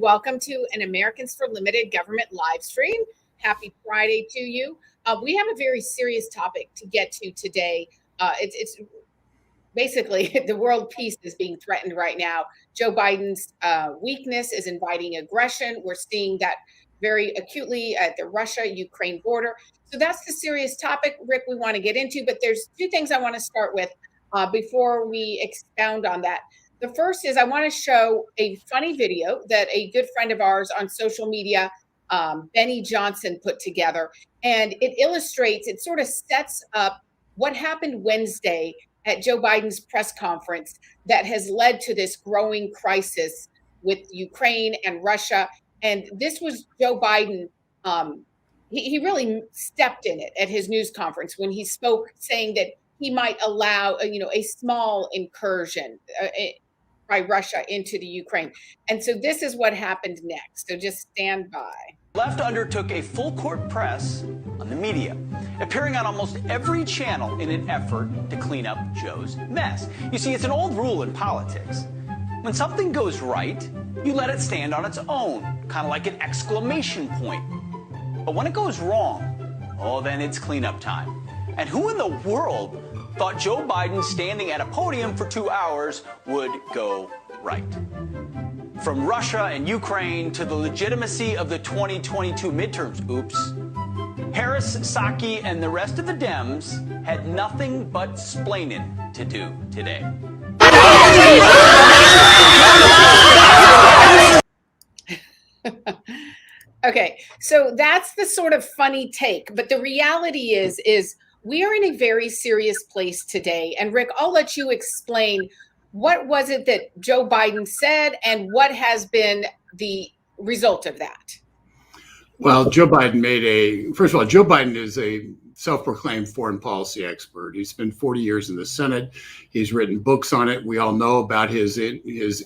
welcome to an Americans for Limited Government live stream. Happy Friday to you. We have a very serious topic to get to today. It's basically the world peace is being threatened right now. Joe Biden's weakness is inviting aggression. We're seeing that very acutely at the Russia-Ukraine border. So that's the serious topic, Rick, we want to get into. But there's two things I want to start with before we expound on that. The first is I want to show a funny video that a good friend of ours on social media, Benny Johnson, put together. And it illustrates, it sort of sets up what happened Wednesday at Joe Biden's press conference that has led to this growing crisis with Ukraine and Russia. And this was Joe Biden. He really stepped in it at his news conference when he spoke, saying that he might allow, a small incursion by Russia into the Ukraine. And so this is what happened next. So just stand by. Left undertook a full court press on the media, appearing on almost every channel in an effort to clean up Joe's mess. You see, it's an old rule in politics. When something goes right, you let it stand on its own, kind of like an exclamation point. But when it goes wrong, oh, then it's cleanup time. And who in the world thought Joe Biden standing at a podium for 2 hours would go right? From Russia and Ukraine to the legitimacy of the 2022 midterms, oops, Harris, Psaki, and the rest of the Dems had nothing but splaining to do today. Okay, so that's the sort of funny take, but the reality is we are in a very serious place today. And Rick, I'll let you explain what was it that Joe Biden said and what has been the result of that? Well, Joe Biden is a self-proclaimed foreign policy expert. He spent 40 years in the Senate. He's written books on it. We all know about his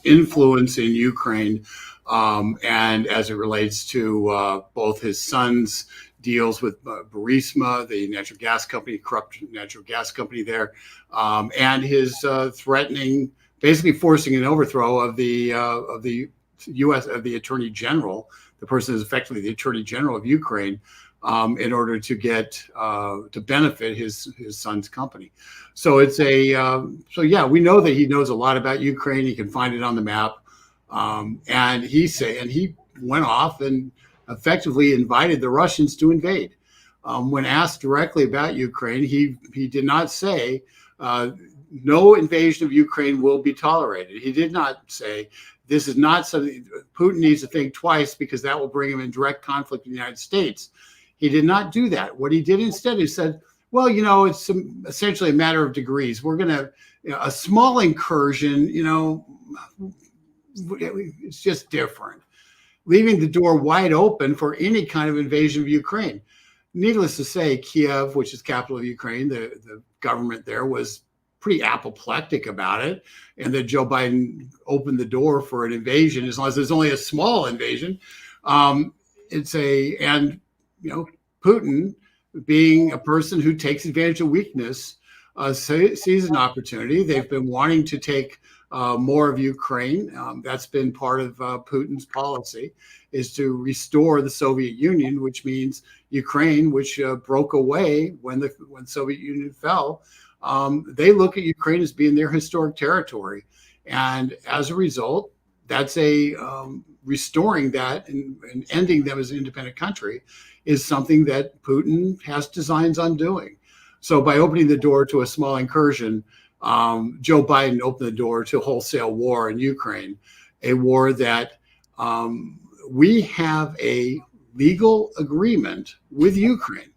influence in Ukraine and as it relates to both his son's deals with Burisma, the natural gas company, corrupt natural gas company there, and his threatening, basically forcing an overthrow of the U.S. of the Attorney General, the person is effectively the Attorney General of Ukraine, in order to get to benefit his son's company. So it's we know that he knows a lot about Ukraine. He can find it on the map, and he went off and effectively invited the Russians to invade. When asked directly about Ukraine, he did not say no invasion of Ukraine will be tolerated. He did not say this is not something Putin needs to think twice because that will bring him in direct conflict with the United States. He did not do that. What he did instead, he said, well, it's essentially a matter of degrees. We're going to, a small incursion, it's just different, leaving the door wide open for any kind of invasion of Ukraine. Needless to say, Kiev, which is capital of Ukraine, the government there was pretty apoplectic about it, and that Joe Biden opened the door for an invasion as long as there's only a small invasion. Putin, being a person who takes advantage of weakness, sees an opportunity. They've been wanting to take more of Ukraine. That's been part of Putin's policy, is to restore the Soviet Union, which means Ukraine, which broke away when the Soviet Union fell. They look at Ukraine as being their historic territory. And as a result, that's restoring that and ending them as an independent country is something that Putin has designs on doing. So by opening the door to a small incursion, Joe Biden opened the door to wholesale war in Ukraine, a war that we have a legal agreement with Ukraine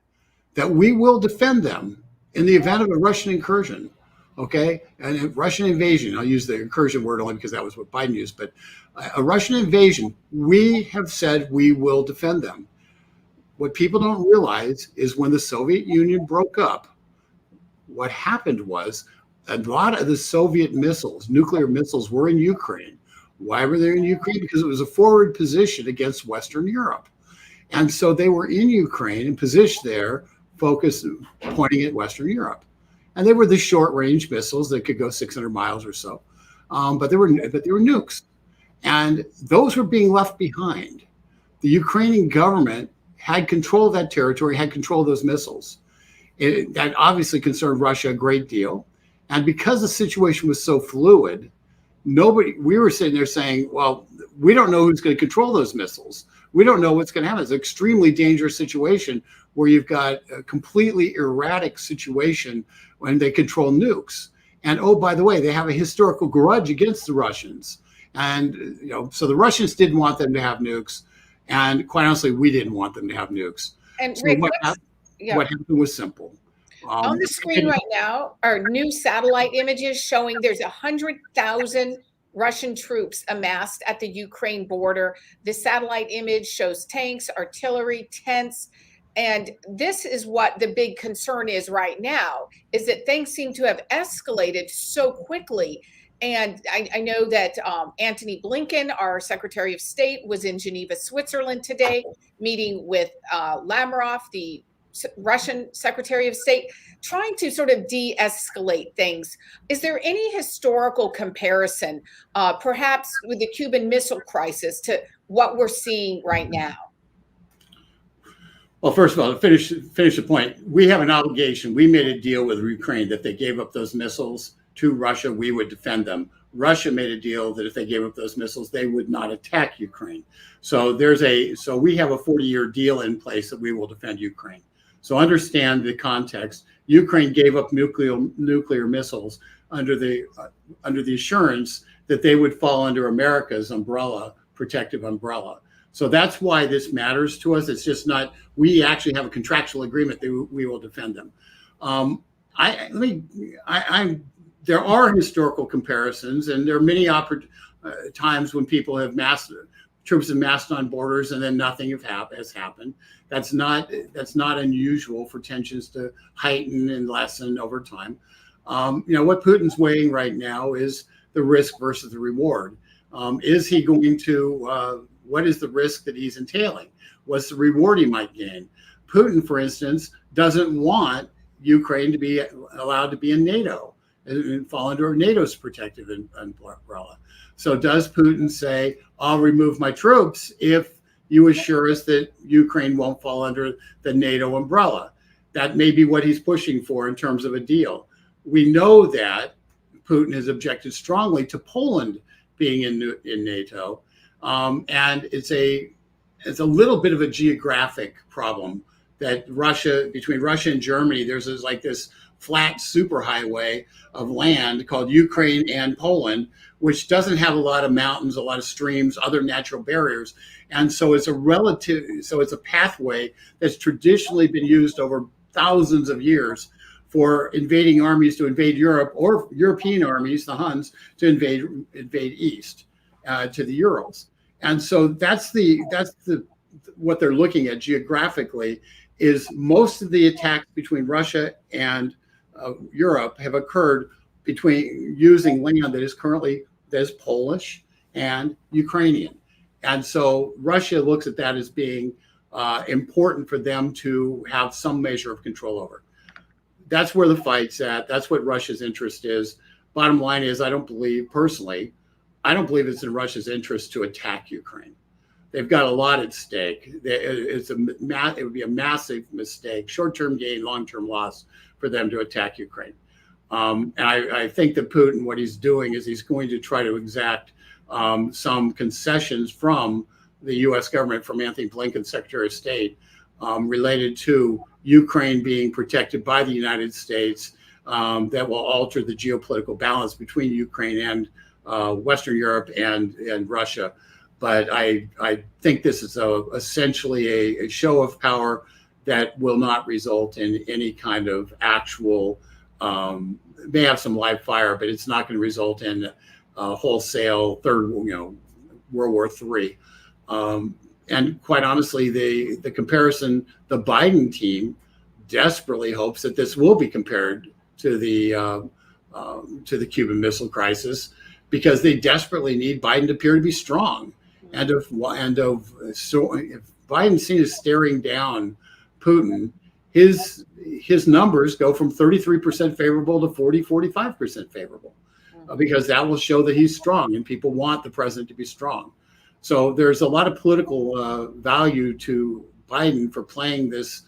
that we will defend them in the event of a Russian incursion, okay? And a Russian invasion, I'll use the incursion word only because that was what Biden used, but a Russian invasion, we have said we will defend them. What people don't realize is when the Soviet Union broke up, what happened was a lot of the Soviet missiles, nuclear missiles, were in Ukraine. Why were they in Ukraine? Because it was a forward position against Western Europe. And so they were in Ukraine and positioned there, focused, pointing at Western Europe. And they were the short range missiles that could go 600 miles or so. But they were nukes. And those were being left behind. The Ukrainian government had control of that territory, had control of those missiles. That obviously concerned Russia a great deal. And because the situation was so fluid, we were sitting there saying, well, we don't know who's going to control those missiles. We don't know what's going to happen. It's an extremely dangerous situation where you've got a completely erratic situation when they control nukes. And oh, by the way, they have a historical grudge against the Russians. And, so the Russians didn't want them to have nukes. And quite honestly, we didn't want them to have nukes. And So Rick, what happened was simple. On the screen right now are new satellite images showing there's 100,000 Russian troops amassed at the Ukraine border. The satellite image shows tanks, artillery, tents. And this is what the big concern is right now, is that things seem to have escalated so quickly. And I know that Antony Blinken, our Secretary of State, was in Geneva, Switzerland today, meeting with Lavrov, the Russian Secretary of State, trying to sort of de-escalate things. Is there any historical comparison, perhaps with the Cuban Missile Crisis, to what we're seeing right now? Well, first of all, to finish the point, we have an obligation. We made a deal with Ukraine that they gave up those missiles to Russia, we would defend them. Russia made a deal that if they gave up those missiles, they would not attack Ukraine. So we have a 40-year deal in place that we will defend Ukraine. So understand the context. Ukraine gave up nuclear missiles under the assurance that they would fall under America's umbrella, protective umbrella. So that's why this matters to us. It's just not, we actually have a contractual agreement that we will defend them. There are historical comparisons, and there are many times when people have troops have massed on borders and then nothing has happened. That's not unusual for tensions to heighten and lessen over time. What Putin's weighing right now is the risk versus the reward. Is he going to, what is the risk that he's entailing? What's the reward he might gain? Putin, for instance, doesn't want Ukraine to be allowed to be in NATO and fall under NATO's protective umbrella. So does Putin say, I'll remove my troops if you assure us that Ukraine won't fall under the NATO umbrella? That may be what he's pushing for in terms of a deal. We know that Putin has objected strongly to Poland being in NATO. And it's a little bit of a geographic problem that between Russia and Germany, there's this flat superhighway of land called Ukraine and Poland, which doesn't have a lot of mountains, a lot of streams, other natural barriers. And so it's a pathway that's traditionally been used over thousands of years for invading armies to invade Europe, or European armies, the Huns, to invade east to the Urals. And so that's what they're looking at geographically, is most of the attacks between Russia and Europe have occurred between using land that is Polish and Ukrainian. And so Russia looks at that as being important for them to have some measure of control over. That's where the fight's at. That's what Russia's interest is. Bottom line is, I don't believe it's in Russia's interest to attack Ukraine. They've got a lot at stake. It would be a massive mistake, short-term gain, long-term loss for them to attack Ukraine. And I think that Putin, what he's doing is he's going to try to exact some concessions from the U.S. government, from Antony Blinken, Secretary of State, related to Ukraine being protected by the United States, that will alter the geopolitical balance between Ukraine and Western Europe and Russia. But I think this is essentially a show of power that will not result in any kind of actual, may have some live fire, but it's not going to result in wholesale World War III. And quite honestly, the comparison, the Biden team desperately hopes that this will be compared to the Cuban Missile Crisis, because they desperately need Biden to appear to be strong. And if Biden's seen as staring down Putin, his numbers go from 33% favorable to 45% favorable. because that will show that he's strong, and people want the president to be strong. So there's a lot of political value to Biden for playing this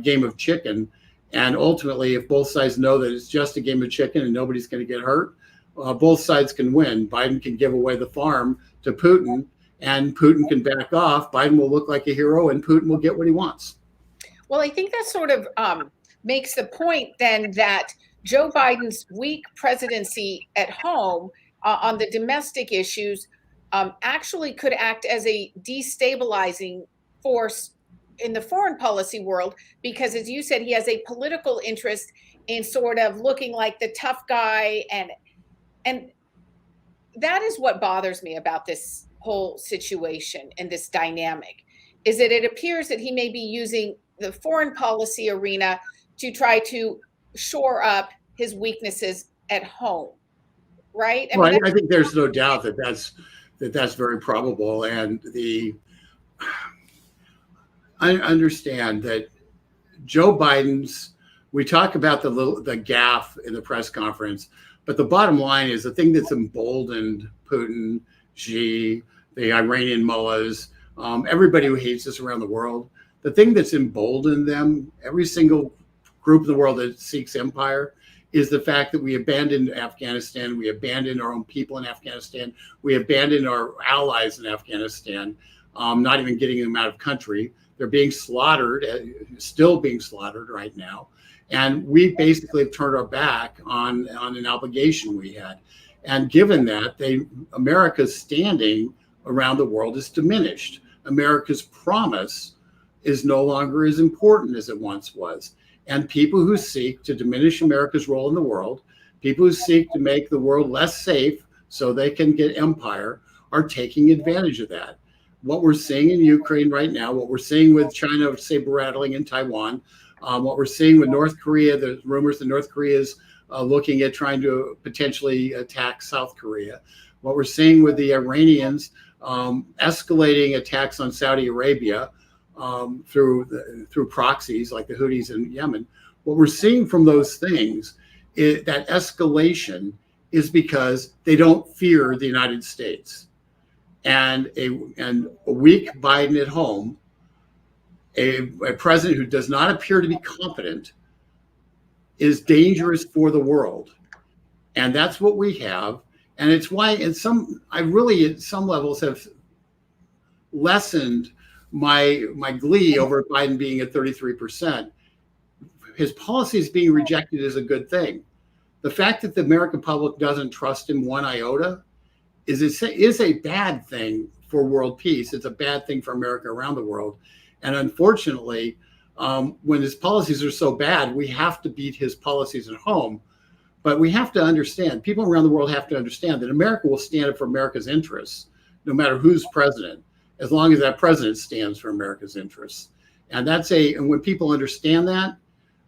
game of chicken. And ultimately, if both sides know that it's just a game of chicken and nobody's going to get hurt, both sides can win. Biden can give away the farm to Putin, and Putin can back off. Biden will look like a hero, and Putin will get what he wants. Well, I think that sort of makes the point then that Joe Biden's weak presidency at home on the domestic issues actually could act as a destabilizing force in the foreign policy world, because, as you said, he has a political interest in sort of looking like the tough guy, and that is what bothers me about this whole situation and this dynamic, is that it appears that he may be using the foreign policy arena to try to shore up his weaknesses at home, right? I think there's no doubt that that's very probable, and I understand that Joe Biden's. We talk about the gaffe in the press conference, but the bottom line is the thing that's emboldened Putin, Xi, the Iranian mullahs, everybody who hates us around the world. The thing that's emboldened them, every single group in the world that seeks empire, is the fact that we abandoned Afghanistan, we abandoned our own people in Afghanistan, we abandoned our allies in Afghanistan, not even getting them out of country. They're being slaughtered, still being slaughtered right now. And we basically have turned our back on an obligation we had. And given that, America's standing around the world is diminished. America's promise is no longer as important as it once was. And people who seek to diminish America's role in the world, people who seek to make the world less safe so they can get empire, are taking advantage of that. What we're seeing in Ukraine right now, what we're seeing with China saber rattling in Taiwan, what we're seeing with North Korea, the rumors that North Korea is looking at trying to potentially attack South Korea. What we're seeing with the Iranians escalating attacks on Saudi Arabia through proxies like the Houthis in Yemen. What we're seeing from those things is that escalation is because they don't fear the United States. And a weak Biden at home, a president who does not appear to be competent, is dangerous for the world. And that's what we have. And it's why I really at some levels have lessened my glee over Biden being at 33%. His policies being rejected is a good thing. The fact that the American public doesn't trust him one iota is a bad thing for world peace. It's a bad thing for America around the world. And unfortunately, when his policies are so bad, we have to beat his policies at home. But we have to understand, people around the world have to understand that America will stand up for America's interests, no matter who's president, as long as that president stands for America's interests. And and when people understand that,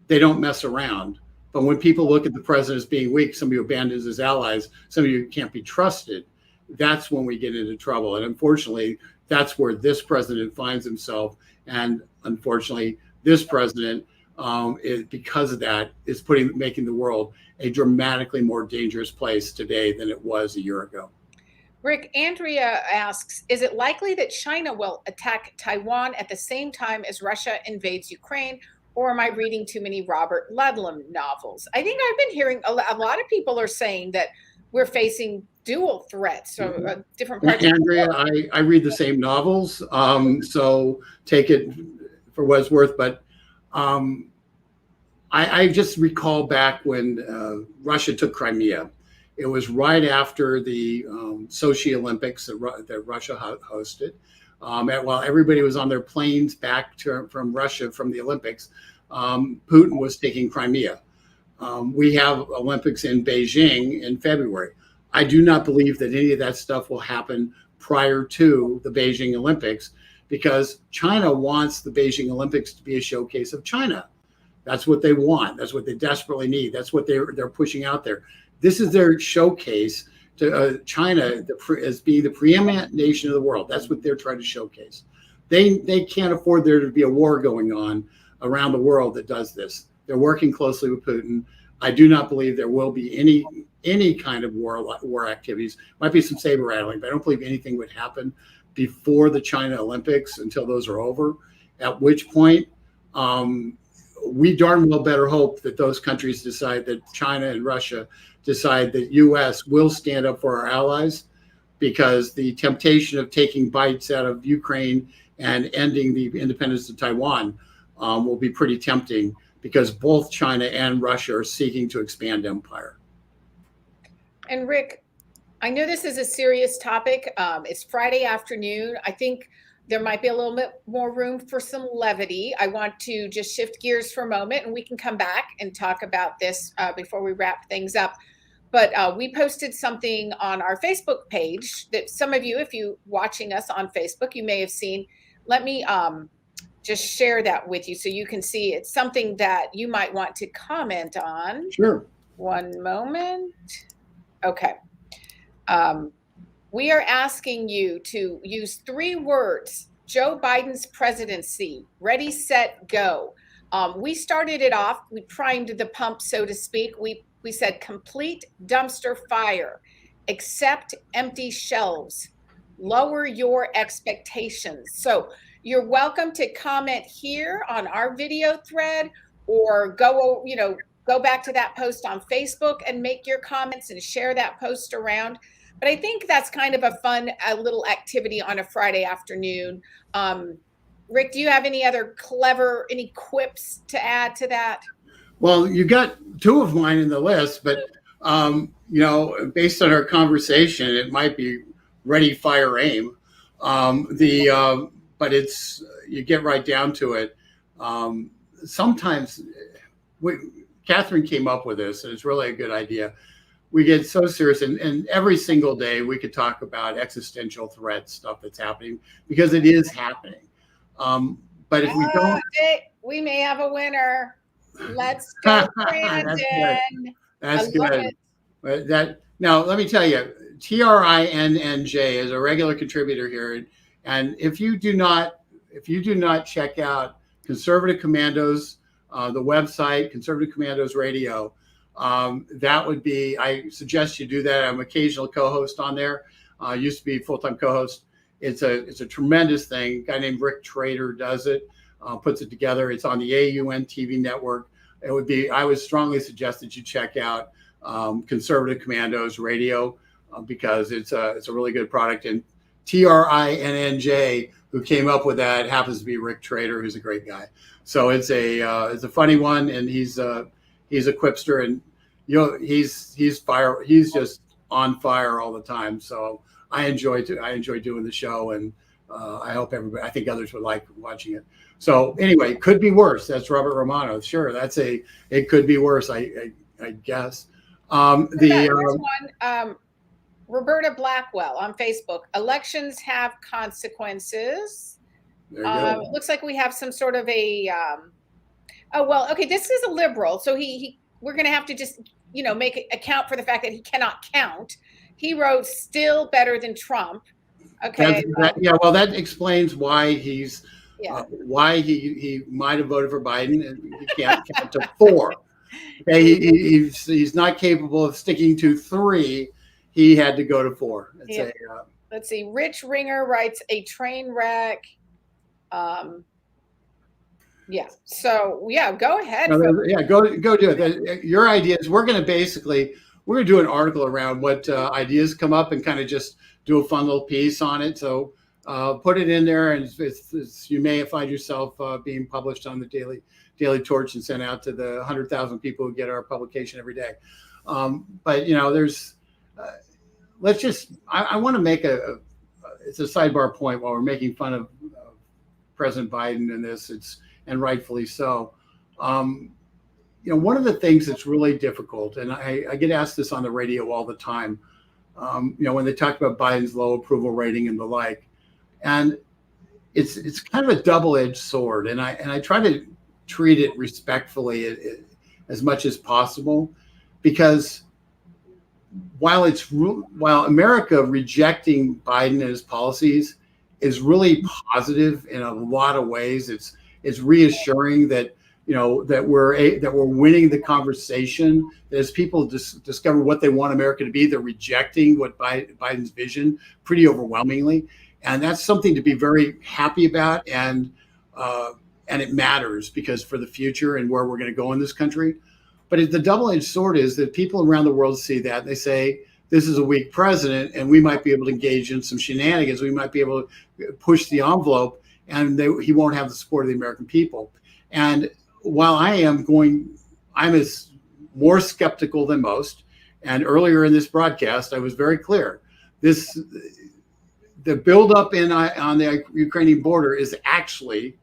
they don't mess around. But when people look at the president as being weak, somebody who abandons his allies, somebody who can't be trusted, that's when we get into trouble. And unfortunately, that's where this president finds himself. And unfortunately, this president, because of that, is making the world a dramatically more dangerous place today than it was a year ago. Rick, Andrea asks, is it likely that China will attack Taiwan at the same time as Russia invades Ukraine? Or am I reading too many Robert Ludlum novels? I think I've been hearing a lot of people are saying that we're facing dual threats from different parts. Andrea, I read the same novels, so take it for what it's worth. But I just recall back when Russia took Crimea. It was right after the Sochi Olympics that Russia hosted. While everybody was on their planes back from Russia from the Olympics, Putin was taking Crimea. We have Olympics in Beijing in February. I do not believe that any of that stuff will happen prior to the Beijing Olympics, because China wants the Beijing Olympics to be a showcase of China. That's what they want. That's what they desperately need. That's what they're pushing out there. This is their showcase to China as being the preeminent nation of the world. That's what they're trying to showcase. They can't afford there to be a war going on around the world that does this. They're working closely with Putin. I do not believe there will be any kind of war activities. Might be some saber rattling, but I don't believe anything would happen before the China Olympics until those are over. At which point, we darn well better hope that those countries decide, that China and Russia decide that U.S. will stand up for our allies, because the temptation of taking bites out of Ukraine and ending the independence of Taiwan will be pretty tempting, because both China and Russia are seeking to expand empire. And Rick, I know this is a serious topic. It's Friday afternoon. I think there might be a little bit more room for some levity. I want to just shift gears for a moment, and we can come back and talk about this before we wrap things up. But we posted something on our Facebook page that some of you, if you watching us on Facebook, you may have seen. Let me just share that with you so you can see. It's something that you might want to comment on. Sure. One moment. Okay. We are asking you to use 3 words: Joe Biden's presidency, ready, set, go. We started it off, we primed the pump, so to speak. We said complete dumpster fire, accept empty shelves, lower your expectations. So you're welcome to comment here on our video thread, or go back to that post on Facebook and make your comments and share that post around. But I think that's kind of a fun little activity on a Friday afternoon. Rick, do you have any other any quips to add to that? Well, you got 2 of mine in the list, but based on our conversation, it might be ready, fire, aim. But it's, you get right down to it. Sometimes Catherine came up with this, and it's really a good idea. We get so serious, and every single day we could talk about existential threat stuff that's happening, because it is happening. But if we don't, we may have a winner. Let's go, Brandon. That's good. Now, let me tell you, TRINNJ is a regular contributor here, and if you do not check out Conservative Commandos, the website Conservative Commandos Radio, that would be, I suggest you do that. I'm an occasional co-host on there. Used to be full-time co-host. It's a tremendous thing. A guy named Rick Trader does it, puts it together. It's on the AUN TV network. I would strongly suggest that you check out Conservative Commandos Radio, because it's a really good product. And TRINNJ, who came up with that, happens to be Rick Trader, who's a great guy. So it's a funny one, and he's a quipster, and he's just on fire all the time. So I enjoy doing the show, and I think others would like watching it. So anyway, could be worse. That's Robert Romano. Sure, it could be worse. I guess. Roberta Blackwell on Facebook. Elections have consequences. It looks like we have some sort of a. This is a liberal, so we're going to have to just account for the fact that he cannot count. He wrote "still better than Trump." Okay. That explains why why he might have voted for Biden, and he can't count to 4. Okay, he's not capable of sticking to 3. He had to go to 4. Let's see. Rich Ringer writes a train wreck. So go ahead. Go do it. Your idea is we're going to do an article around what ideas come up, and kind of just do a fun little piece on it. So put it in there, and you may find yourself being published on the Daily Torch and sent out to the 100,000 people who get our publication every day. But there's I want to make it's a sidebar point while we're making fun of President Biden and this, and rightfully so. One of the things that's really difficult, and I get asked this on the radio all the time, when they talk about Biden's low approval rating and the like, and it's kind of a double-edged sword, and I try to treat it respectfully as much as possible, because while America rejecting Biden and his policies is really positive in a lot of ways, it's reassuring that that we're winning the conversation. As people discover what they want America to be, they're rejecting what Biden's vision pretty overwhelmingly, and that's something to be very happy about. And it matters because for the future and where we're going to go in this country. But the double-edged sword is that people around the world see that and they say, this is a weak president, and we might be able to engage in some shenanigans. We might be able to push the envelope, and he won't have the support of the American people. And while I'm more skeptical than most. And earlier in this broadcast, I was very clear. The buildup on the Ukrainian border is actually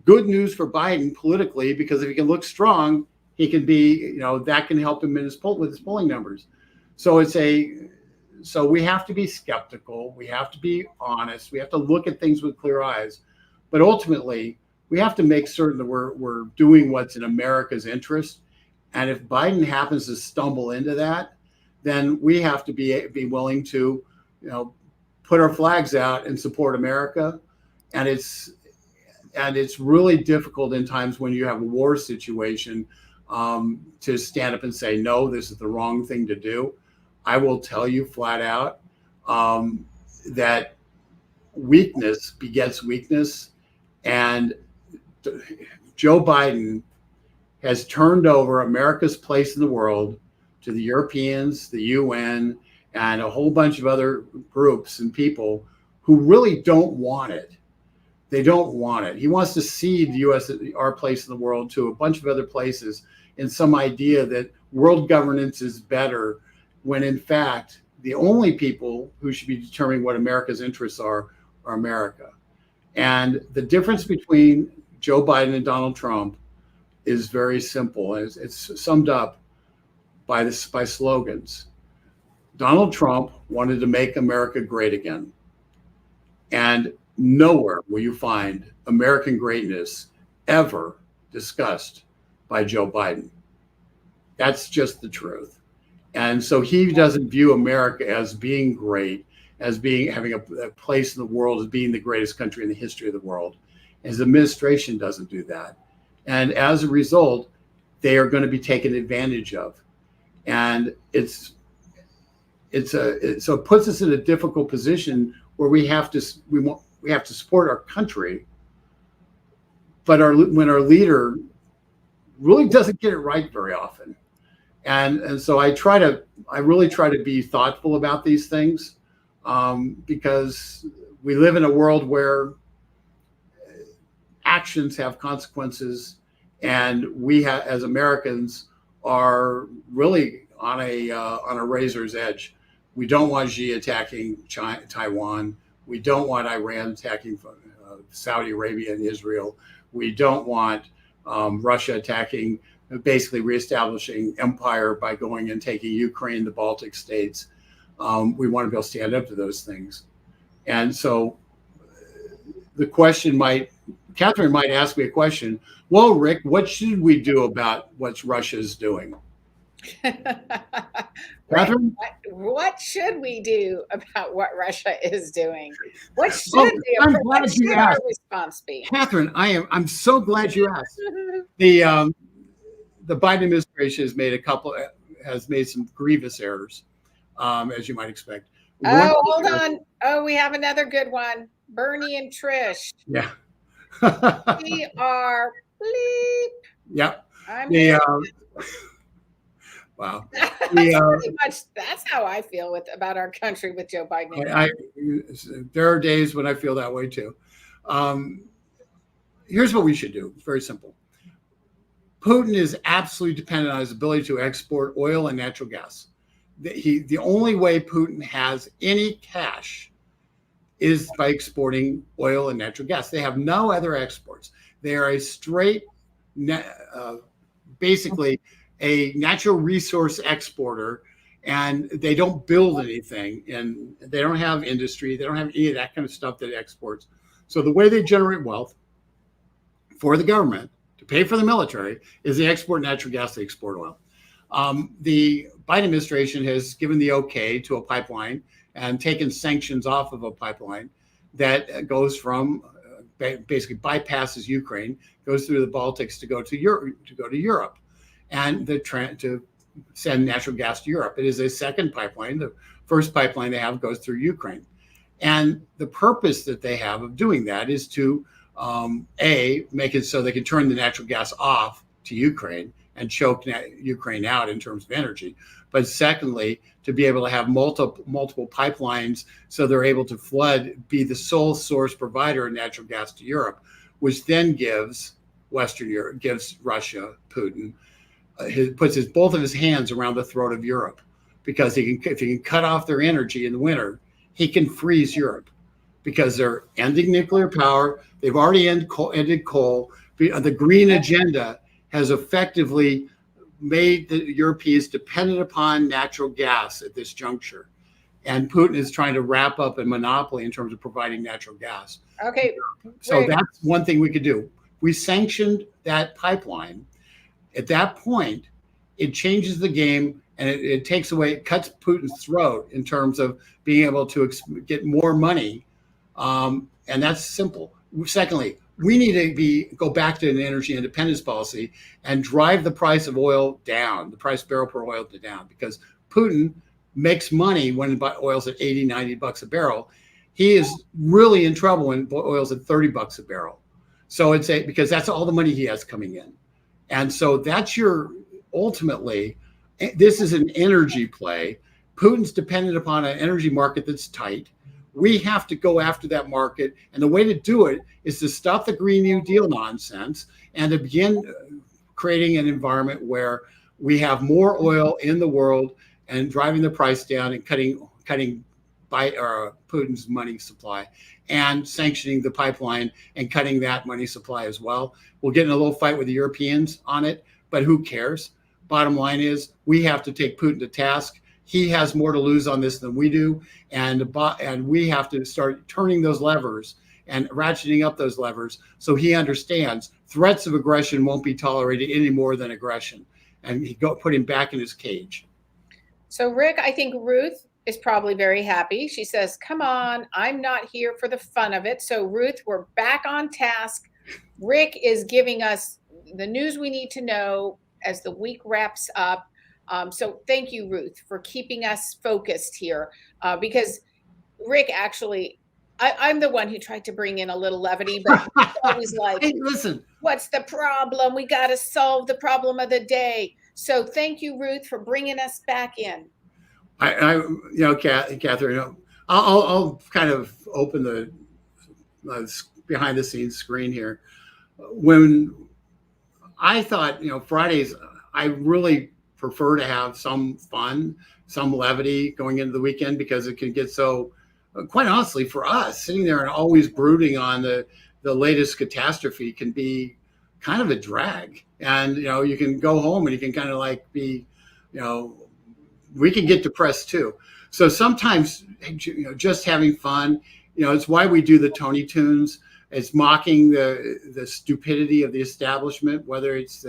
good news for Biden politically, because if he can look strong, he can be, that can help him with his polling numbers. So so we have to be skeptical. We have to be honest. We have to look at things with clear eyes. But ultimately, we have to make certain that we're doing what's in America's interest. And if Biden happens to stumble into that, then we have to be willing to, put our flags out and support America. And it's really difficult in times when you have a war situation to stand up and say, no, this is the wrong thing to do. I will tell you flat out that weakness begets weakness. And Joe Biden has turned over America's place in the world to the Europeans, the UN, and a whole bunch of other groups and people who really don't want it. They don't want it. He wants to cede the U.S., our place in the world, to a bunch of other places in some idea that world governance is better, when in fact, the only people who should be determining what America's interests are America. And the difference between Joe Biden and Donald Trump is very simple. It's summed up by slogans. Donald Trump wanted to make America great again. And nowhere will you find American greatness ever discussed by Joe Biden. That's just the truth. And so he doesn't view America as being great, as having a place in the world, as being the greatest country in the history of the world. His administration doesn't do that. And as a result, they are going to be taken advantage of. And so it puts us in a difficult position where we have to support our country, but when our leader really doesn't get it right very often. And so I really try to be thoughtful about these things, because we live in a world where actions have consequences, and we as Americans are really on a razor's edge. We don't want Xi attacking Taiwan. We don't want Iran attacking Saudi Arabia and Israel. We don't want Russia attacking, basically reestablishing empire by going and taking Ukraine, the Baltic states. We want to be able to stand up to those things. And so the question Catherine might ask me a question. Well, Rick, what should we do about what Russia's doing? Catherine? What should we do about what Russia is doing? What should our response be? Catherine, I'm so glad you asked. The Biden administration has made some grievous errors, as you might expect. Hold on. Oh, we have another good one. Bernie and Trish. Yeah. We are bleep. Yep. Wow. That's how I feel about our country with Joe Biden. There are days when I feel that way too. Here's what we should do. It's very simple. Putin is absolutely dependent on his ability to export oil and natural gas. The only way Putin has any cash is by exporting oil and natural gas. They have no other exports. They are a straight, basically a natural resource exporter, and they don't build anything, and they don't have industry. They don't have any of that kind of stuff that exports. So the way they generate wealth for the government to pay for the military is they export natural gas, they export oil. The Biden administration has given the okay to a pipeline and taken sanctions off of a pipeline that goes from basically bypasses Ukraine, goes through the Baltics to go to Europe, and to send natural gas to Europe. It is a second pipeline. The first pipeline they have goes through Ukraine, and the purpose that they have of doing that is to make it so they can turn the natural gas off to Ukraine and choke Ukraine out in terms of energy. But secondly, to be able to have multiple pipelines so they're able to be the sole source provider of natural gas to Europe, which then gives Western Europe, gives Russia, Putin, puts both of his hands around the throat of Europe, because if he can cut off their energy in the winter, he can freeze Europe, because they're ending nuclear power. They've already ended coal. The green agenda has effectively made the Europeans dependent upon natural gas at this juncture. And Putin is trying to wrap up a monopoly in terms of providing natural gas. Okay. So that's one thing we could do. We sanctioned that pipeline. At that point, it changes the game, and it cuts Putin's throat in terms of being able to get more money. And that's simple. Secondly, we need to go back to an energy independence policy and drive the price of oil down, the price barrel per oil down, because Putin makes money when oil's at 80, 90 bucks a barrel. He is really in trouble when oil's at 30 bucks a barrel. So because that's all the money he has coming in. And so ultimately, this is an energy play. Putin's dependent upon an energy market that's tight. We have to go after that market. And the way to do it is to stop the Green New Deal nonsense and to begin creating an environment where we have more oil in the world and driving the price down and cutting Putin's money supply, and sanctioning the pipeline and cutting that money supply as well. We'll get in a little fight with the Europeans on it, but who cares? Bottom line is we have to take Putin to task. He has more to lose on this than we do, and we have to start turning those levers and ratcheting up those levers so he understands threats of aggression won't be tolerated any more than aggression, and put him back in his cage. So Rick, I think Ruth is probably very happy. She says, "Come on, I'm not here for the fun of it." So Ruth, we're back on task. Rick is giving us the news we need to know as the week wraps up. So thank you, Ruth, for keeping us focused here, because Rick, actually, I'm the one who tried to bring in a little levity, but it's always like, hey, listen, what's the problem? We got to solve the problem of the day. So thank you, Ruth, for bringing us back in. Catherine, I'll kind of open the behind the scenes screen here. When I thought, Fridays, I really prefer to have some fun, some levity going into the weekend, because it can get so, quite honestly, for us, sitting there and always brooding on the latest catastrophe can be kind of a drag. And, you can go home and you can kind of like be, we can get depressed too. So sometimes, just having fun, it's why we do the Tony Tunes. It's mocking the stupidity of the establishment, whether it's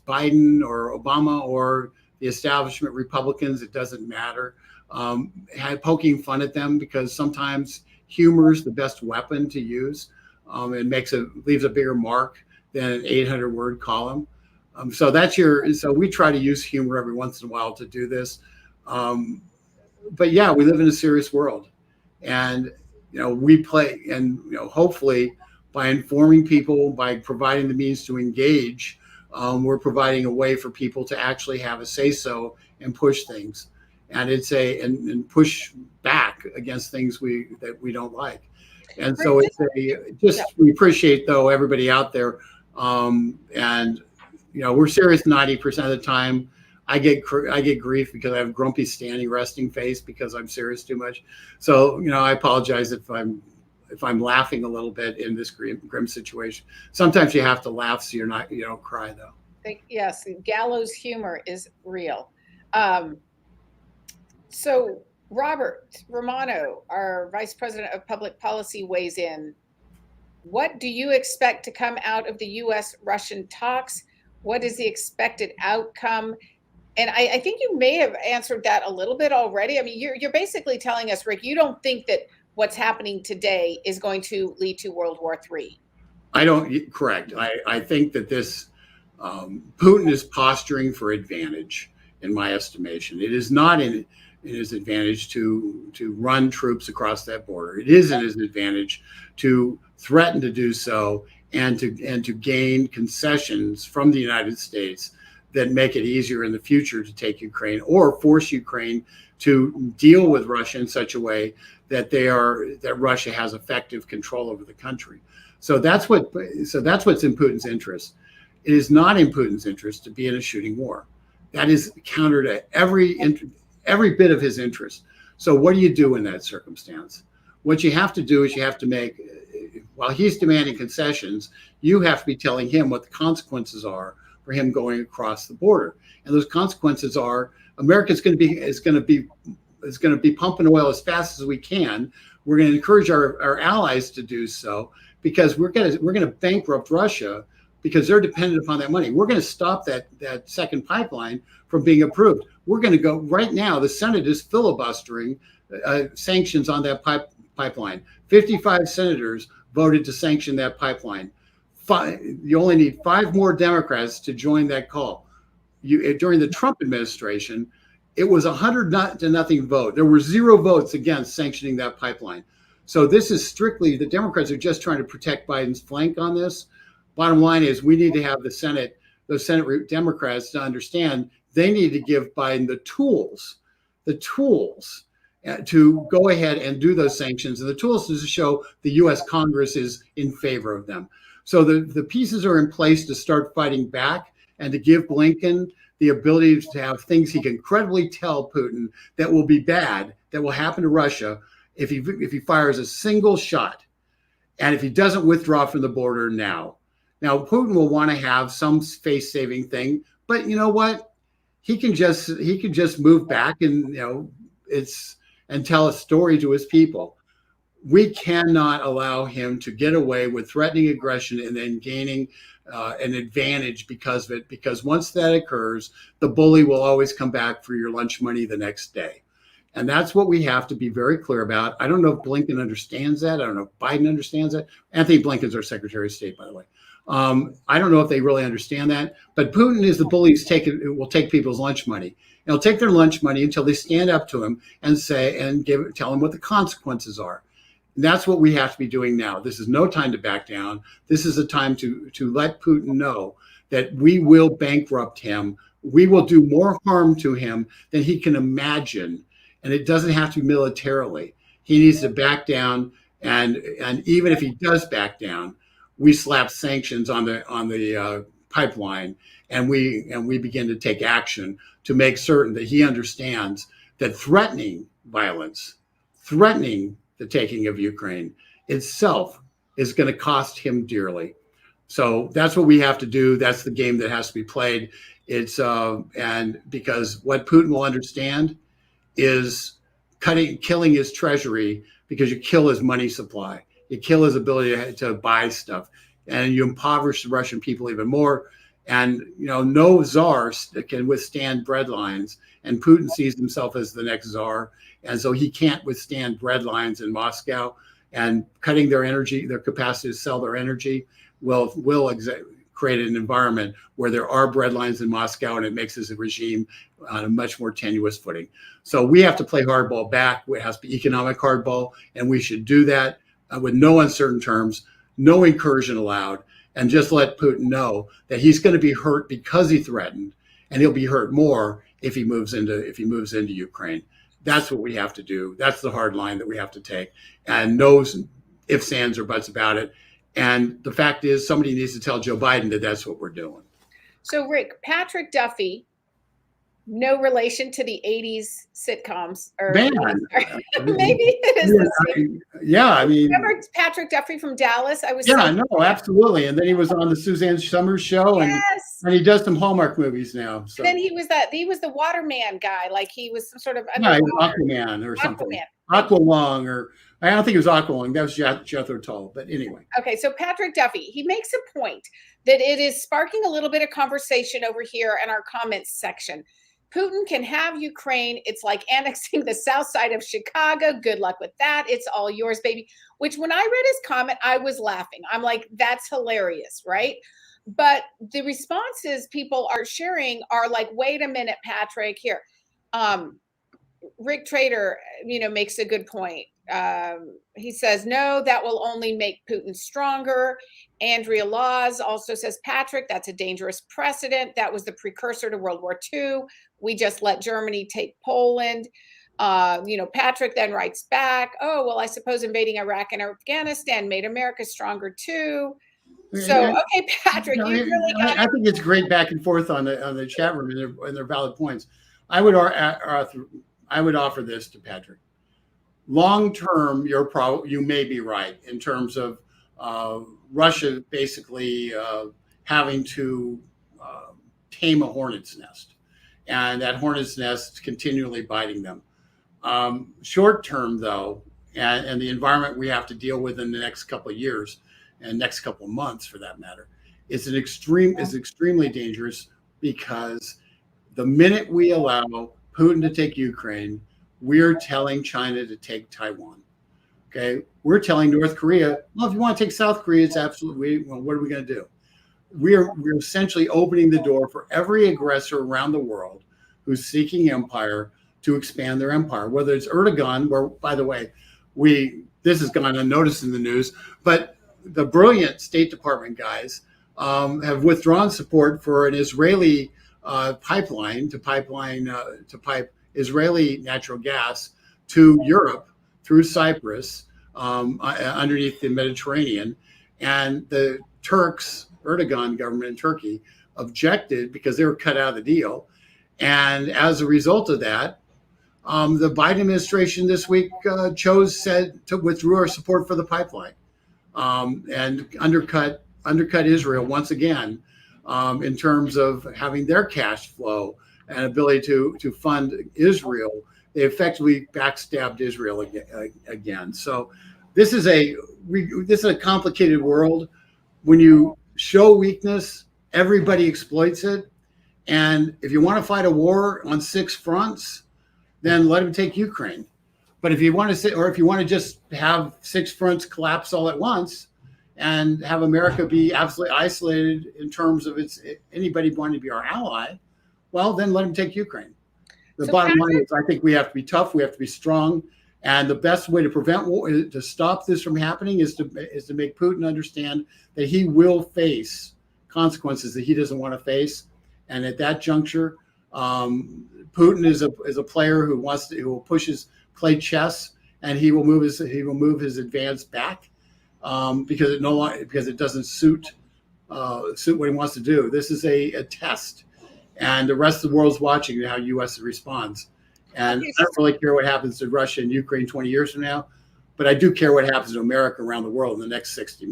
Biden or Obama or the establishment Republicans. It doesn't matter. Poking fun at them, because sometimes humor is the best weapon to use. It leaves a bigger mark than an 800-word column. So we try to use humor every once in a while to do this. But yeah, we live in a serious world, and we play, and hopefully by informing people, by providing the means to engage, we're providing a way for people to actually have a say-so and push things, and and push back against things that we don't like. And so we appreciate, though, everybody out there, and we're serious 90% of the time. I get grief because I have grumpy standing resting face because I'm serious too much. So I apologize if I'm laughing a little bit in this grim situation. Sometimes you have to laugh so you don't cry, though. Yes, gallows humor is real. So Robert Romano, our Vice President of Public Policy, weighs in. What do you expect to come out of the U.S. Russian talks? What is the expected outcome? And I think you may have answered that a little bit already. I mean, you're basically telling us, Rick, you don't think that what's happening today is going to lead to World War III. Correct. I think that this Putin is posturing for advantage, in my estimation. It is not in his advantage to run troops across that border. It is in his advantage to threaten to do so and to gain concessions from the United States that make it easier in the future to take Ukraine, or force Ukraine to deal with Russia in such a way that Russia has effective control over the country. So that's what's in Putin's interest. It is not in Putin's interest to be in a shooting war. That is counter to every bit of his interest. So what do you do in that circumstance? What you have to do is you have to make, while he's demanding concessions, you have to be telling him what the consequences are for him going across the border. And those consequences are America's going to be pumping oil as fast as we can. We're going to encourage our allies to do so, because we're going to bankrupt Russia because they're dependent upon that money. We're going to stop that second pipeline from being approved. We're going to go right now. The Senate is filibustering sanctions on that pipeline. 55 senators voted to sanction that pipeline. You only need 5 more Democrats to join that call. During the Trump administration, it was 100-0 vote. There were 0 votes against sanctioning that pipeline. So this is strictly, the Democrats are just trying to protect Biden's flank on this. Bottom line is, we need to have those Senate Democrats to understand they need to give Biden the tools to go ahead and do those sanctions, and the tools to show the U.S. Congress is in favor of them. So the pieces are in place to start fighting back and to give Blinken the ability to have things he can credibly tell Putin that will be bad, that will happen to Russia if he fires a single shot, and if he doesn't withdraw from the border now. Now, Putin will want to have some face-saving thing, but you know what? He can just move back and and tell a story to his people. We cannot allow him to get away with threatening aggression and then gaining an advantage because of it. Because once that occurs, the bully will always come back for your lunch money the next day. And that's what we have to be very clear about. I don't know if Blinken understands that. I don't know if Biden understands that. Anthony Blinken's our Secretary of State, by the way. I don't know if they really understand that. But Putin is the bully who will take people's lunch money. And he'll take their lunch money until they stand up to him and tell him what the consequences are. And that's what we have to be doing now. This is no time to back down. This is a time to let Putin know that we will bankrupt him. We will do more harm to him than he can imagine. And it doesn't have to be militarily. He needs to back down. And even if he does back down, we slap sanctions on the pipeline, and we begin to take action to make certain that he understands that threatening violence, threatening the taking of Ukraine itself is going to cost him dearly. So that's what we have to do. That's the game that has to be played. It's and because what Putin will understand is killing his treasury, because you kill his money supply, you kill his ability to buy stuff, and you impoverish the Russian people even more. And no czar can withstand bread lines, and Putin sees himself as the next czar, and so he can't withstand bread lines in Moscow. And cutting their capacity to sell their energy will create an environment where there are bread lines in Moscow, and it makes his regime on a much more tenuous footing. So we have to play hardball back. It has to be economic hardball, and we should do that with no uncertain terms, no incursion allowed, and just let Putin know that he's going to be hurt because he threatened, and he'll be hurt more if he moves into Ukraine. That's what we have to do. That's the hard line that we have to take, and no ifs, ands, or buts about it. And the fact is, somebody needs to tell Joe Biden that that's what we're doing. So, Rick, Patrick Duffy, no relation to the 80s sitcoms, or maybe it is. I mean, remember Patrick Duffy from Dallas? Absolutely. And then he was on the Suzanne Summers show, and he does some Hallmark movies now. So. And then he was the Waterman guy, like he was some sort of Aquaman or something. Aqualung, or I don't think it was Aqualung. That was Jethro Tull. But anyway. Okay, so Patrick Duffy, he makes a point that it is sparking a little bit of conversation over here in our comments section. Putin can have Ukraine. It's like annexing the south side of Chicago. Good luck with that. It's all yours, baby. Which when I read his comment, I was laughing. I'm like, that's hilarious, right? But the responses people are sharing are like, wait a minute, Patrick, here. Rick Trader, makes a good point. He says, no, that will only make Putin stronger. Andrea Laws also says, Patrick, that's a dangerous precedent. That was the precursor to World War II. We just let Germany take Poland. Patrick then writes back, oh, well, I suppose invading Iraq and Afghanistan made America stronger too. So, okay, Patrick, you really got I think it's great back and forth on the chat room and their valid points. I would offer this to Patrick. Long term, you may be right in terms of Russia basically having to tame a hornet's nest, and that hornet's nest continually biting them. Short term, though, and the environment we have to deal with in the next couple of years and next couple of months, for that matter, is extremely dangerous, because the minute we allow Putin to take Ukraine, we're telling China to take Taiwan. Okay, we're telling North Korea, well, if you want to take South Korea, it's absolutely. Well, what are we going to do? We're essentially opening the door for every aggressor around the world who's seeking empire to expand their empire. Whether it's Erdogan, where, by the way, this has gone unnoticed in the news, but the brilliant State Department guys have withdrawn support for an Israeli pipeline to pipe Israeli natural gas to Europe through Cyprus, underneath the Mediterranean. And the Erdogan government in Turkey, objected because they were cut out of the deal. And as a result of that, the Biden administration this week withdrew our support for the pipeline, and undercut Israel once again, in terms of having their cash flow and ability to fund Israel. They effectively backstabbed Israel again. So this is a complicated world. When you show weakness, everybody exploits it. And if you want to fight a war on 6 fronts, then let them take Ukraine. But if you want to just have 6 fronts collapse all at once and have America be absolutely isolated in terms of anybody wanting to be our ally, well, then let them take Ukraine. The bottom line is, I think we have to be tough. We have to be strong. And the best way to prevent war, to stop this from happening, is to make Putin understand that he will face consequences that he doesn't want to face. And at that juncture, Putin is a player who will play chess, and he will move his advance back, because it doesn't suit what he wants to do. This is a test, and the rest of the world's watching how U.S. responds. And I don't really care what happens to Russia and Ukraine 20 years from now, but I do care what happens to America around the world in the next 60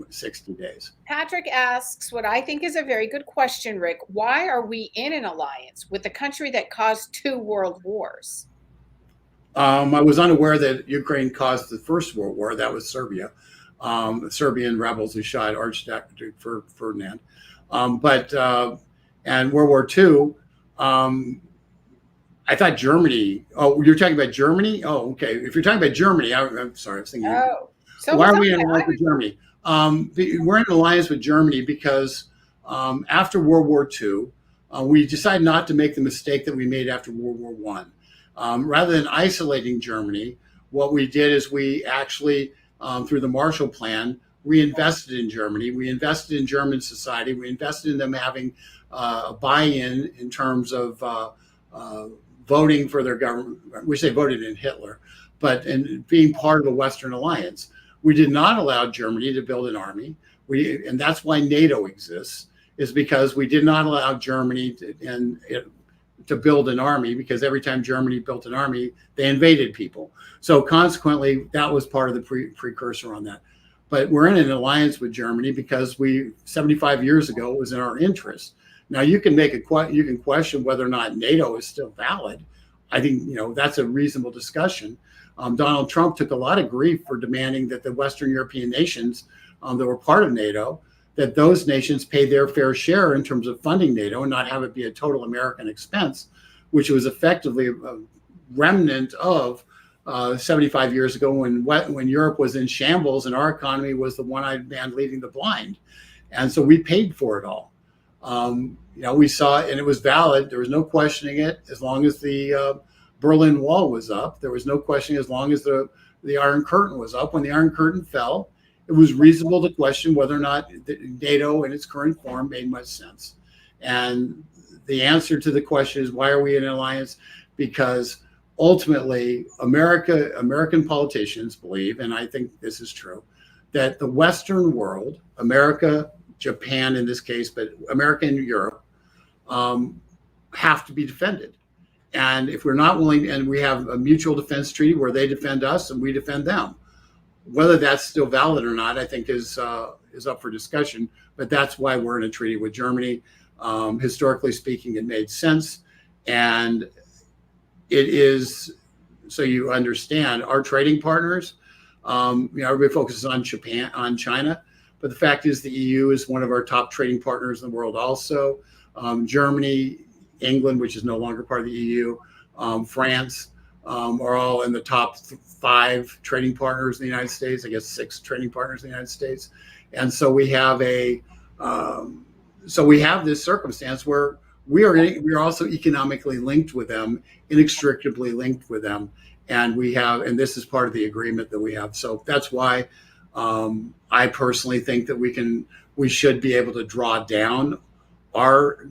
days. Patrick asks what I think is a very good question, Rick. Why are we in an alliance with a country that caused 2 world wars? I was unaware that Ukraine caused the First World War. That was Serbia. Serbian rebels who shot Archduke Ferdinand. And World War II, I thought Germany. Oh, you're talking about Germany? Oh, okay. If you're talking about Germany, I'm sorry. I was thinking. Oh, so why are we in an alliance with Germany? We're in an alliance with Germany because after World War II, we decided not to make the mistake that we made after World War I. Rather than isolating Germany, what we did is we actually, through the Marshall Plan, reinvested in Germany. We invested in German society. We invested in them having a buy-in in terms of voting for their government. We say voted in Hitler, but in being part of a Western alliance. We did not allow Germany to build an army. And that's why NATO exists, is because we did not allow Germany to build an army, because every time Germany built an army, they invaded people. So consequently, that was part of the precursor on that. But we're in an alliance with Germany because 75 years ago, it was in our interest. Now you can question whether or not NATO is still valid. I think that's a reasonable discussion. Donald Trump took a lot of grief for demanding that the Western European nations that were part of NATO, that those nations pay their fair share in terms of funding NATO and not have it be a total American expense. which was effectively a remnant of 75 years ago when Europe was in shambles and our economy was the one-eyed man leading the blind. And so we paid for it all. We saw it and it was valid. There was no questioning it as long as the Berlin Wall was up. There was no questioning as long as the Iron Curtain was up. When the Iron Curtain fell, it was reasonable to question whether or not NATO in its current form made much sense. And the answer to the question is, why are we in an alliance? Because ultimately, American politicians believe, and I think this is true, that the Western world, America, Japan in this case, but America and Europe, have to be defended. And if we're not willing, and we have a mutual defense treaty where they defend us and we defend them, whether that's still valid or not, I think is up for discussion. But that's why we're in a treaty with Germany. Historically speaking, it made sense, and it is, so you understand, our trading partners. Everybody focuses on Japan, on China, but the fact is the EU is one of our top trading partners in the world. Also, Germany, England, which is no longer part of the EU, France, are all in the top 5 trading partners in the United States. I guess 6 trading partners in the United States, and so we have this circumstance where we are also economically linked with them, inextricably linked with them, and this is part of the agreement that we have. So that's why I personally think that we should be able to draw down our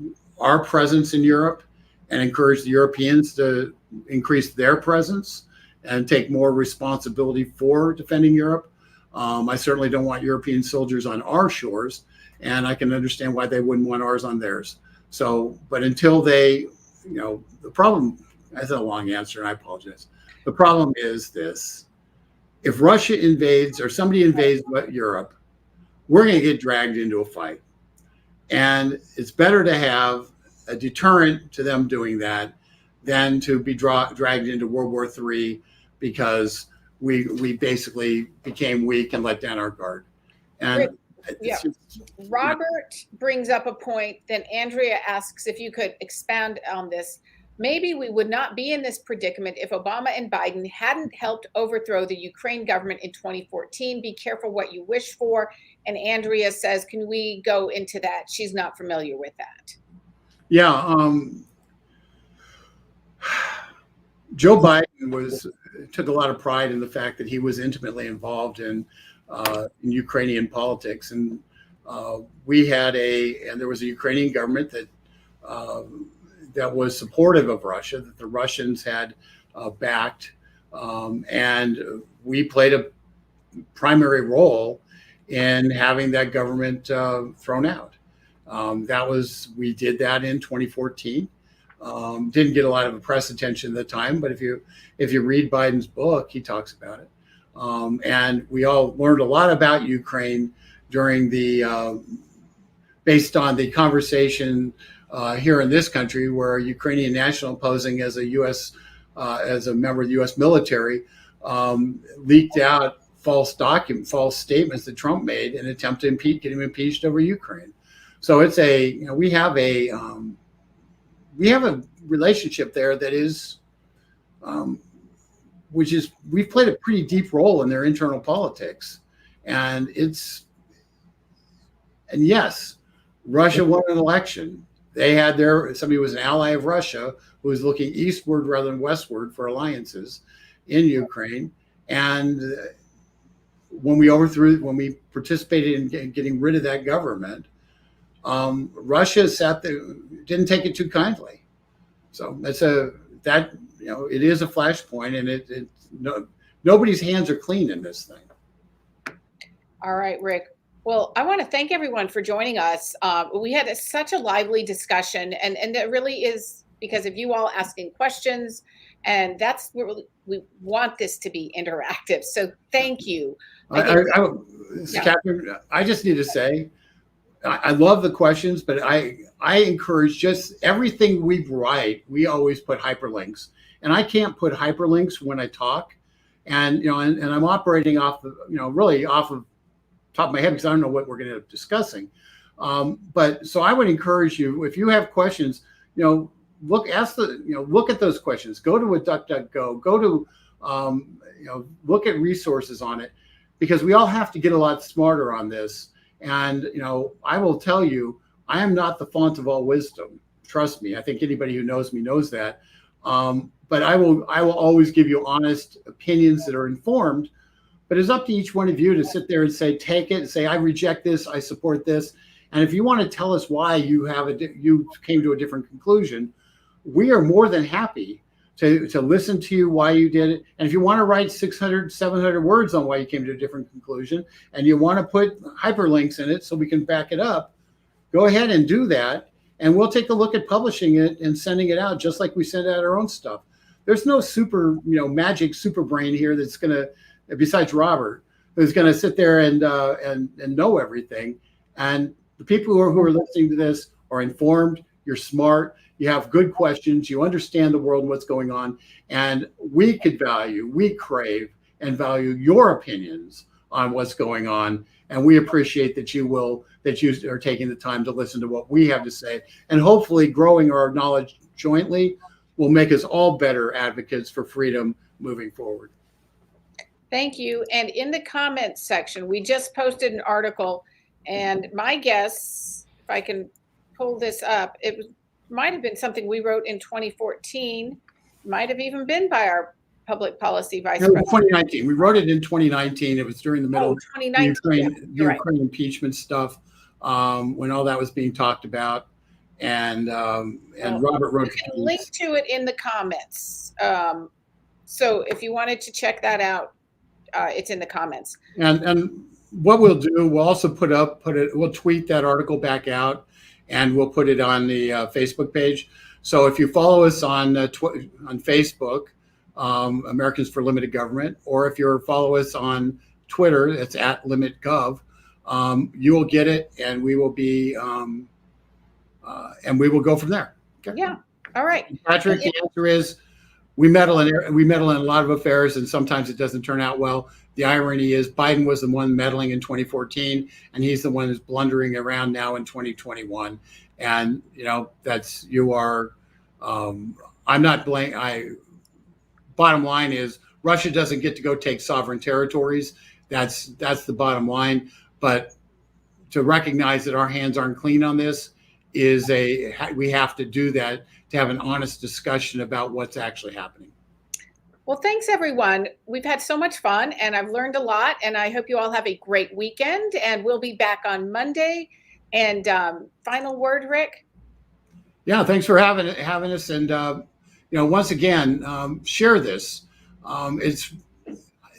presence in Europe and encourage the Europeans to increase their presence and take more responsibility for defending Europe. I certainly don't want European soldiers on our shores, and I can understand why they wouldn't want ours on theirs. So, but until the problem, that's a long answer, and I apologize. The problem is this: if Russia invades or somebody invades Europe, we're going to get dragged into a fight. And it's better to have a deterrent to them doing that than to be dragged into World War III because we basically became weak and let down our guard. And yeah. Robert brings up a point. Then Andrea asks if you could expand on this. Maybe we would not be in this predicament if Obama and Biden hadn't helped overthrow the Ukraine government in 2014. Be careful what you wish for. And Andrea says, can we go into that? She's not familiar with that. Yeah. Joe Biden took a lot of pride in the fact that he was intimately involved in Ukrainian politics. And there was a Ukrainian government that was supportive of Russia, that the Russians had backed, and we played a primary role in having that government thrown out. We did that in 2014. Didn't get a lot of press attention at the time, but if you read Biden's book, he talks about it. And we all learned a lot about Ukraine during based on the conversation here in this country, where a Ukrainian national posing as as a member of the U.S. military leaked out false statements that Trump made in an attempt to get him impeached over Ukraine. So it's we have a relationship there that is, we've played a pretty deep role in their internal politics, and yes, Russia won an election. They had somebody who was an ally of Russia who was looking eastward rather than westward for alliances in Ukraine. And when we participated in getting rid of that government, Russia didn't take it too kindly. So it is a flashpoint, and nobody's hands are clean in this thing. All right, Rick. Well, I want to thank everyone for joining us. We had such a lively discussion, and it really is because of you all asking questions, and that's where we want this to be interactive. So thank you. Catherine, I just need to say, I love the questions, but I encourage just everything we write, we always put hyperlinks, and I can't put hyperlinks when I talk, and I'm operating off of top of my head because I don't know what we're going to end up discussing. But so I would encourage you, if you have questions, look at those questions. Go to a DuckDuckGo. Go to look at resources on it, because we all have to get a lot smarter on this. And I will tell you, I am not the font of all wisdom. Trust me. I think anybody who knows me knows that. But I will always give you honest opinions that are informed. But it's up to each one of you to sit there and say, take it and say, I reject this, I support this. And if you want to tell us why you came to a different conclusion, we are more than happy to listen to you why you did it. And if you want to write 600, 700 words on why you came to a different conclusion, and you want to put hyperlinks in it so we can back it up, go ahead and do that. And we'll take a look at publishing it and sending it out, just like we send out our own stuff. There's no magic super brain here that's going to, besides Robert, who's going to sit there and know everything. And the people who are listening to this are informed. You're smart. You have good questions. You understand the world and what's going on. And we crave and value your opinions on what's going on. And we appreciate that you are taking the time to listen to what we have to say. And hopefully growing our knowledge jointly will make us all better advocates for freedom moving forward. Thank you. And in the comments section, we just posted an article, and my guess, if I can pull this up, it might have been something we wrote in 2014, might have even been by our public policy vice president. 2019. We wrote it in 2019. It was during the middle of the Ukraine impeachment stuff, when all that was being talked about. And Robert wrote. You can link to it in the comments. So if you wanted to check that out, it's in the comments. And what we'll do, we'll also we'll tweet that article back out, and we'll put it on the Facebook page. So if you follow us on Facebook, Americans for Limited Government, or if you follow us on Twitter, it's @LimitGov, you will get it, and we will be and we will go from there. Okay. Yeah. All right. Patrick, the answer is we meddle in a lot of affairs, and sometimes it doesn't turn out well. The irony is Biden was the one meddling in 2014, and he's the one who's blundering around now in 2021. And I'm not blaming. Bottom line is Russia doesn't get to go take sovereign territories. That's the bottom line. But to recognize that our hands aren't clean on this we have to do that to have an honest discussion about what's actually happening. Well, thanks everyone. We've had so much fun, and I've learned a lot, and I hope you all have a great weekend, and we'll be back on Monday. And final word, Rick? Yeah, thanks for having us. And once again, share this. It's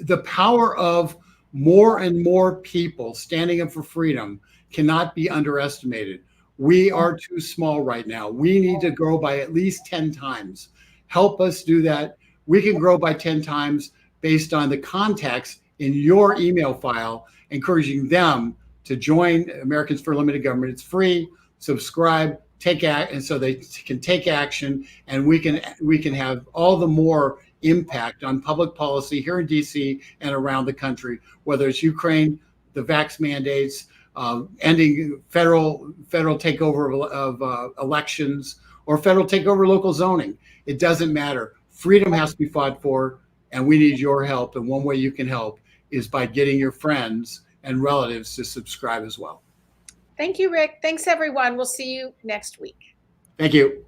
the power of more and more people standing up for freedom cannot be underestimated. We are too small right now. We need to grow by at least 10 times. Help us do that. We can grow by 10 times based on the contacts in your email file, encouraging them to join Americans for Limited Government. It's free. Subscribe, and so they can take action, and we can have all the more impact on public policy here in DC and around the country, whether it's Ukraine, the vax mandates, ending federal takeover of elections, or federal takeover local zoning. It doesn't matter. Freedom has to be fought for, and we need your help. And one way you can help is by getting your friends and relatives to subscribe as well. Thank you, Rick. Thanks, everyone. We'll see you next week. Thank you.